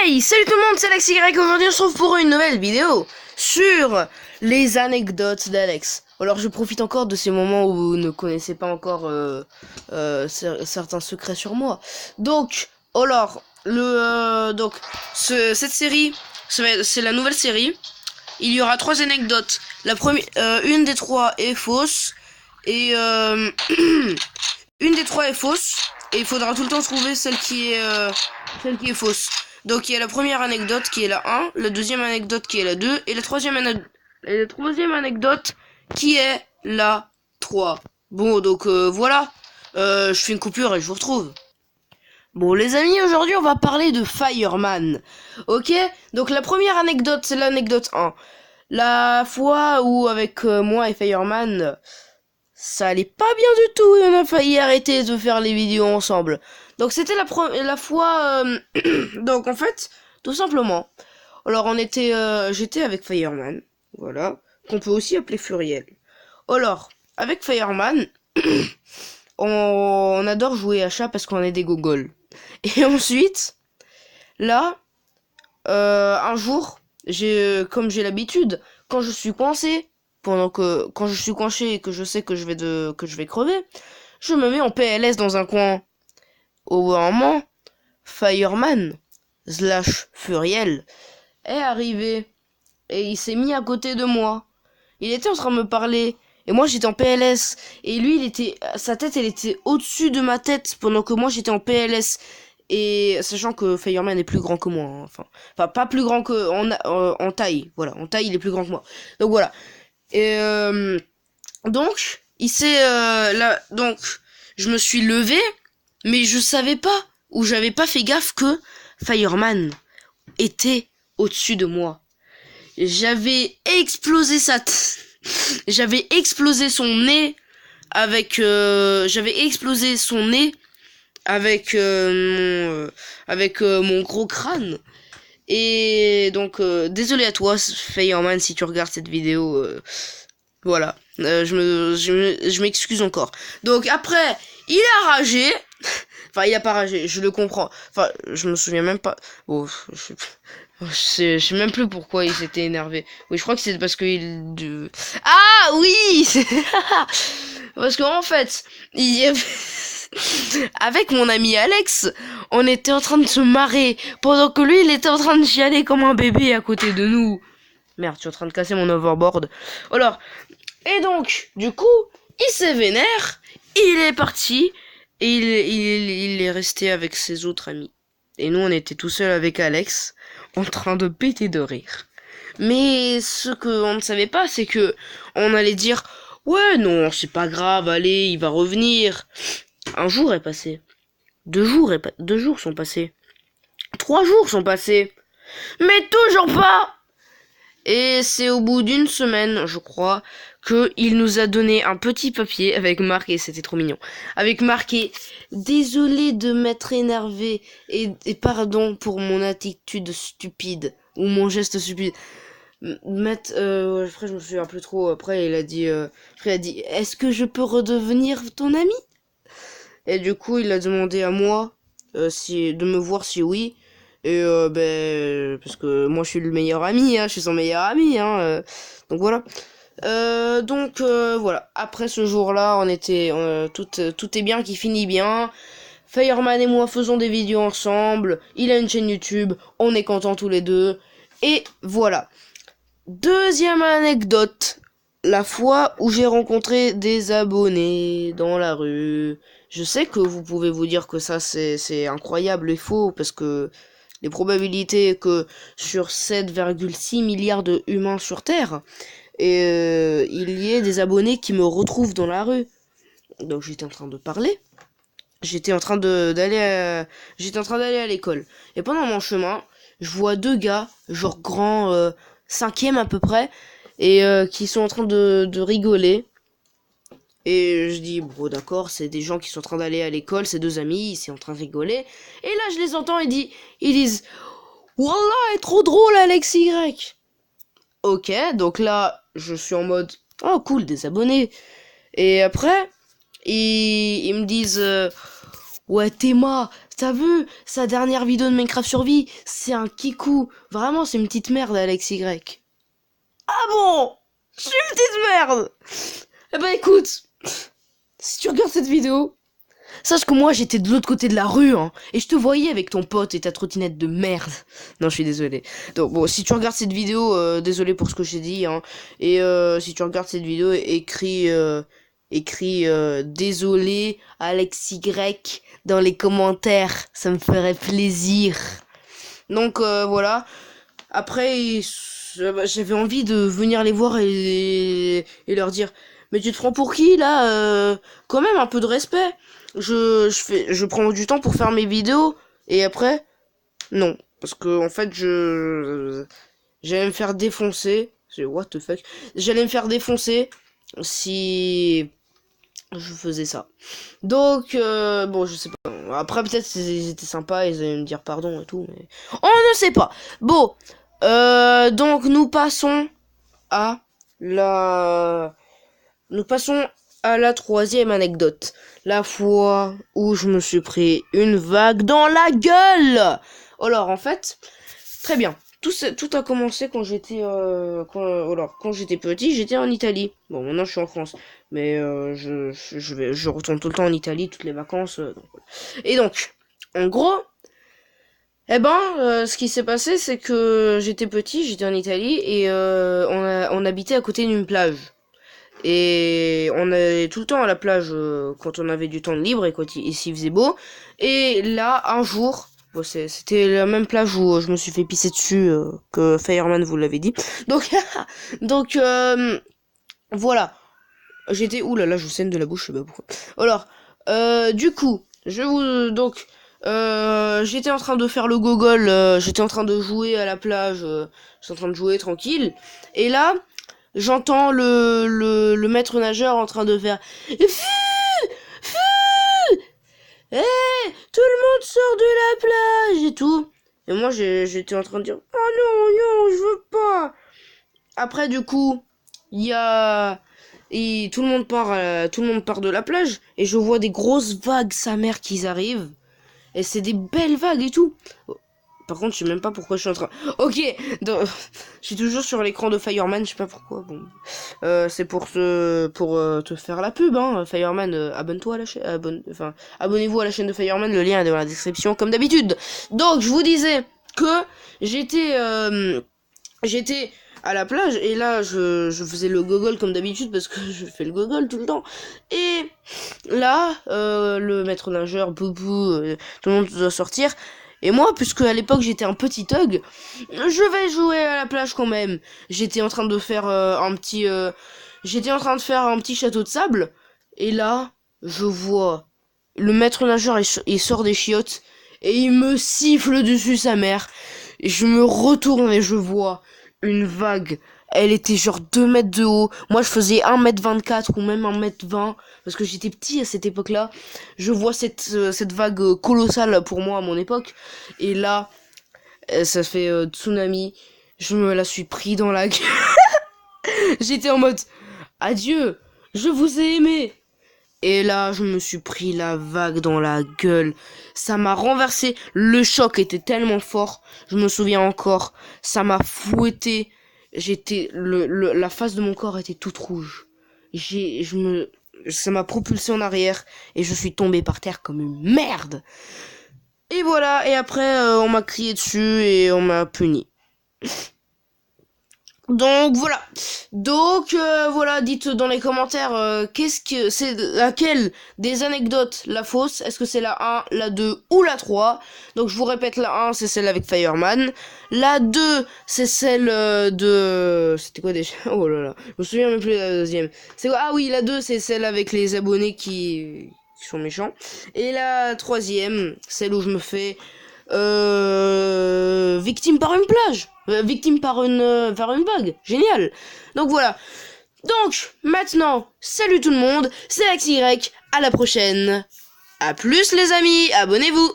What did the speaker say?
Hey, salut tout le monde, c'est Alex Y. Aujourd'hui on se retrouve pour une nouvelle vidéo sur les anecdotes d'Alex. Alors je profite encore de ces moments où vous ne connaissez pas encore certains secrets sur moi. Donc, cette série, c'est la nouvelle série. Il y aura 3 anecdotes. La première, une des 3 est fausse et une des 3 est fausse et il faudra tout le temps trouver celle qui est fausse. Donc il y a la première anecdote qui est la 1, la deuxième anecdote qui est la 2 et la troisième anecdote qui est la 3. Bon, donc voilà, je fais une coupure et je vous retrouve. Bon les amis, aujourd'hui on va parler de Fireman. Ok, donc la première anecdote, c'est l'anecdote 1. La fois où avec moi et Fireman, ça allait pas bien du tout et on a failli arrêter de faire les vidéos ensemble. Donc c'était la fois... donc en fait, tout simplement. Alors j'étais avec Fireman, voilà, qu'on peut aussi appeler Furiel. Alors, avec Fireman, on adore jouer à chat parce qu'on est des gogoles. Et ensuite, là, un jour, comme j'ai l'habitude, quand je suis coincé, quand je suis coincé et que je sais que je vais crever, je me mets en PLS dans un coin. Au moment, Fireman / Furiel est arrivé et il s'est mis à côté de moi. Il était en train de me parler et moi j'étais en PLS et lui sa tête elle était au-dessus de ma tête pendant que moi j'étais en PLS. Et sachant que Fireman est plus grand que moi, hein. Enfin pas plus grand que en taille, voilà, en taille il est plus grand que moi. Donc voilà. Et donc donc je me suis levé, mais je savais pas ou j'avais pas fait gaffe que Fireman était au-dessus de moi. J'avais explosé j'avais explosé son nez avec mon gros crâne. Et donc désolé à toi Fireman si tu regardes cette vidéo, voilà, je m'excuse encore. Donc après il a ragé. Enfin il a pas ragé, je le comprends. Enfin je me souviens même pas. Oh, je sais même plus pourquoi il s'était énervé. Oui, je crois que c'est parce que Ah oui. Parce qu'en fait avec mon ami Alex, on était en train de se marrer pendant que lui il était en train de chialer comme un bébé à côté de nous. Merde, je suis en train de casser mon overboard. Alors, et donc, du coup, il s'est vénère, il est parti, et il est resté avec ses autres amis. Et nous, on était tout seuls avec Alex, en train de péter de rire. Mais ce qu'on ne savait pas, c'est que on allait dire, ouais, non, c'est pas grave, allez, il va revenir. Un jour est passé. 2 jours sont passés. 3 jours sont passés. Mais toujours pas! Et c'est au bout d'une semaine, je crois, que il nous a donné un petit papier avec marqué, c'était trop mignon, avec marqué désolé de m'être énervé et pardon pour mon attitude stupide ou mon geste stupide. Après je me souviens plus trop. Après il a dit est-ce que je peux redevenir ton ami? Et du coup il a demandé à moi de me voir si oui. Et parce que moi je suis le meilleur ami, hein, je suis son meilleur ami, hein, donc voilà. Voilà. Après ce jour-là, on était tout est bien qui finit bien. Fireman et moi faisons des vidéos ensemble. Il a une chaîne YouTube, on est contents tous les deux. Et voilà. Deuxième anecdote. La fois où j'ai rencontré des abonnés dans la rue. Je sais que vous pouvez vous dire que ça c'est incroyable et faux parce que les probabilités que sur 7,6 milliards de humains sur Terre, il y ait des abonnés qui me retrouvent dans la rue. Donc j'étais en train de parler. J'étais en train d'aller à l'école. Et pendant mon chemin, je vois 2 gars, genre grand 5e à peu près, et qui sont en train de rigoler. Et je dis, bon d'accord, c'est des gens qui sont en train d'aller à l'école, c'est 2 amis, ils sont en train de rigoler. Et là, je les entends, ils disent, Wallah, est trop drôle, Alex Y. Ok, donc là, je suis en mode, oh cool, des abonnés. Et après, ils me disent, Ouais, Théma, t'as vu sa dernière vidéo de Minecraft Survie? C'est un kikou. Vraiment, c'est une petite merde, Alex Y. Ah bon? Je suis une petite merde. Eh ben écoute, si tu regardes cette vidéo, sache que moi j'étais de l'autre côté de la rue, hein, et je te voyais avec ton pote et ta trottinette de merde. Non, je suis désolé. Donc bon, si tu regardes cette vidéo, désolé pour ce que j'ai dit, hein, et si tu regardes cette vidéo, écris désolé Alex Y dans les commentaires, ça me ferait plaisir. Donc voilà. Après, j'avais envie de venir les voir et leur dire, mais tu te prends pour qui là quand même un peu de respect. Je prends du temps pour faire mes vidéos et après, non, parce que en fait j'allais me faire défoncer. C'est what the fuck. J'allais me faire défoncer si je faisais ça. Donc bon, je sais pas. Après peut-être ils étaient sympas, ils allaient me dire pardon et tout, mais on ne sait pas. Bon, donc à la nous passons à la troisième anecdote. La fois où je me suis pris une vague dans la gueule. Alors en fait, très bien. Tout a commencé quand j'étais quand j'étais petit, j'étais en Italie. Bon, maintenant je suis en France, mais je retourne tout le temps en Italie toutes les vacances. Et donc, en gros, ce qui s'est passé, c'est que j'étais petit, j'étais en Italie et on habitait à côté d'une plage. Et on allait tout le temps à la plage quand on avait du temps de libre et quand il s'y faisait beau. Et là, un jour, bon, c'était la même plage où je me suis fait pisser dessus que Fireman vous l'avait dit. Donc, donc voilà. J'étais... Ouh là là, je saigne de la bouche, je sais pas pourquoi. Alors, du coup, j'étais en train de faire le gogol, j'étais en train de jouer à la plage, j'étais en train de jouer tranquille. Et là, j'entends le maître nageur en train de faire Fuuu, fuuu, tout le monde sort de la plage et tout. Et moi j'étais en train de dire oh non non je veux pas. Après du coup tout le monde part de la plage et je vois des grosses vagues sa mère qui arrivent et c'est des belles vagues et tout. Par contre, je sais même pas pourquoi je suis en train... Ok, donc, je suis toujours sur l'écran de Fireman, je sais pas pourquoi, bon... c'est pour te faire la pub, hein, Fireman, abonne-toi à la chaîne... abonnez-vous à la chaîne de Fireman, le lien est dans la description, comme d'habitude. Donc, je vous disais que j'étais à la plage, et là, je faisais le gogol comme d'habitude, parce que je fais le gogol tout le temps. Et là, le maître nageur, boubou, tout le monde doit sortir... Et moi, puisque à l'époque j'étais un petit thug, je vais jouer à la plage quand même. J'étais en train de faire j'étais en train de faire un petit château de sable. Et là, je vois le maître nageur, il sort des chiottes et il me siffle dessus sa mère. Et je me retourne et je vois une vague. Elle était genre 2 mètres de haut. Moi, je faisais 1m24 ou même 1m20. Parce que j'étais petit à cette époque-là. Je vois cette vague colossale pour moi à mon époque. Et là, ça fait tsunami. Je me la suis pris dans la gueule. J'étais en mode, adieu, je vous ai aimé. Et là, je me suis pris la vague dans la gueule. Ça m'a renversé. Le choc était tellement fort. Je me souviens encore. Ça m'a fouetté. La face de mon corps était toute rouge. Ça m'a propulsé en arrière et je suis tombé par terre comme une merde. Et voilà, et après on m'a crié dessus et on m'a puni. Donc voilà. Donc voilà, dites dans les commentaires qu'est-ce que c'est, laquelle des anecdotes la fausse. Est-ce que c'est la 1, la 2 ou la 3? Donc je vous répète, la 1 c'est celle avec Fireman. La 2 c'est celle c'était quoi déjà? Oh là là, je me souviens même plus de la deuxième. C'est quoi? Ah oui, la 2 c'est celle avec les abonnés qui sont méchants. Et la troisième, celle où je me fais victime par une plage. Victime par une vague. Génial. Donc voilà. Donc, maintenant, salut tout le monde, c'est XY, à la prochaine. À plus les amis, abonnez-vous.